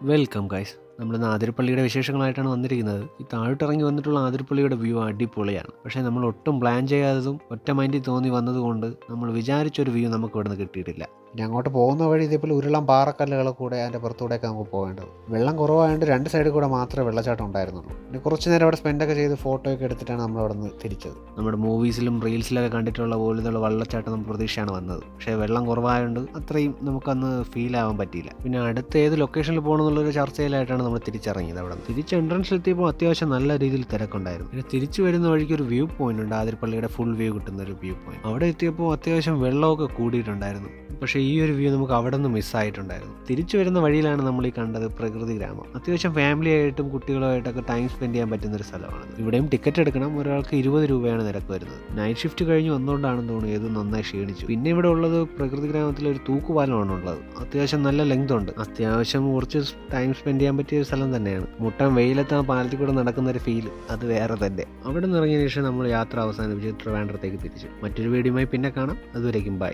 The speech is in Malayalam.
Welcome guys. നമ്മൾ ആതിരപ്പള്ളിയുടെ വിശേഷങ്ങളായിട്ടാണ് വന്നിരിക്കുന്നത്. ഈ താഴോട്ടിറങ്ങി വന്നിട്ടുള്ള ആതിരപ്പള്ളിയുടെ വ്യൂ അടിപൊളിയാണ്. പക്ഷേ നമ്മൾ ഒട്ടും പ്ലാൻ ചെയ്യാത്തതും ഒറ്റ മൈൻഡിൽ തോന്നി വന്നതുകൊണ്ട് നമ്മൾ വിചാരിച്ചൊരു വ്യൂ നമുക്ക് ഇവിടുന്ന് കിട്ടിയിട്ടില്ല. ഇനി അങ്ങോട്ട് പോകുന്ന വഴി ഇതേപോലെ ഉരുളൻ പാറക്കല്ലുകൾ കൂടെ അതിൻ്റെ പുറത്തൂടെയൊക്കെ നമുക്ക് പോകേണ്ടത്. വെള്ളം കുറവായതുകൊണ്ട് രണ്ട് സൈഡിൽ കൂടെ മാത്രമേ വെള്ളച്ചാട്ടം ഉണ്ടായിരുന്നുള്ളൂ. പിന്നെ കുറച്ച് നേരം അവിടെ സ്പെൻഡൊക്കെ ചെയ്ത് ഫോട്ടോയൊക്കെ എടുത്തിട്ടാണ് നമ്മൾ അവിടെ നിന്ന് തിരിച്ചത്. നമ്മുടെ മൂവീസിലും റീൽസിലൊക്കെ കണ്ടിട്ടുള്ള പോലത്തുള്ള വെള്ളച്ചാട്ടം നമ്മൾ പ്രതീക്ഷയാണ് വന്നത്. പക്ഷേ വെള്ളം കുറവായതുകൊണ്ട് അത്രയും നമുക്കന്ന് ഫീൽ ആവാൻ പറ്റിയില്ല. പിന്നെ അടുത്ത ഏത് ലൊക്കേഷനിൽ പോകണമെന്നുള്ളൊരു ചർച്ചയിലായിട്ടാണ് നമ്മൾ തിരിച്ചിറങ്ങിയത്. അവിടെ തിരിച്ച് എൻട്രൻസിലെത്തിയപ്പോൾ അത്യാവശ്യം നല്ല രീതിയിൽ തിരക്കുണ്ടായിരുന്നു. പിന്നെ തിരിച്ചു വരുന്ന വഴിക്ക് ഒരു വ്യൂ പോയിന്റ് ഉണ്ട്, ആതിരപ്പള്ളിയുടെ ഫുൾ വ്യൂ കിട്ടുന്ന ഒരു വ്യൂ പോയിന്റ്. അവിടെ എത്തിയപ്പോൾ അത്യാവശ്യം വെള്ളമൊക്കെ കൂടിയിട്ടുണ്ടായിരുന്നു. പക്ഷേ ഈ ഒരു വ്യൂ നമുക്ക് അവിടെ നിന്ന് മിസ്സായിട്ടുണ്ടായിരുന്നു. തിരിച്ചു വരുന്ന വഴിയിലാണ് നമ്മൾ ഈ കണ്ടത് പ്രകൃതി ഗ്രാമം. അത്യാവശ്യം ഫാമിലി ആയിട്ടും കുട്ടികളുമായിട്ടൊക്കെ ടൈം സ്പെൻഡ് ചെയ്യാൻ പറ്റുന്ന ഒരു സ്ഥലമാണ്. ഇവിടെയും ടിക്കറ്റ് എടുക്കണം. ഒരാൾക്ക് 20 രൂപയാണ് നിരക്ക് വരുന്നത്. നൈറ്റ് ഷിഫ്റ്റ് കഴിഞ്ഞ് വന്നുകൊണ്ടാണെന്ന് തോന്നുന്നു ഏത് നന്നായി ക്ഷീണിച്ചു. പിന്നെ ഇവിടെ ഉള്ളത് പ്രകൃതി ഗ്രാമത്തിലെ ഒരു തൂക്കുപാലമാണ് ഉള്ളത്. അത്യാവശ്യം നല്ല ലെങ്ത് ഉണ്ട്. അത്യാവശ്യം കുറച്ച് ടൈം സ്പെൻഡ് ചെയ്യാൻ പറ്റിയ ഒരു സ്ഥലം തന്നെയാണ്. മുട്ടൻ വെയിലത്ത് ആ പാലത്തിൽ കൂടെ നടക്കുന്ന ഒരു ഫീൽ അത് വേറെ തന്നെ. അവിടെ നിന്ന് ഇറങ്ങിയ ശേഷം നമ്മൾ യാത്ര അവസാനിപ്പിച്ച് ട്രിവാൻഡ്രത്തേക്ക് തിരിച്ചു. മറ്റൊരു വീഡിയോയുമായി പിന്നെ കാണാം. അതുവരേക്കും ബൈ.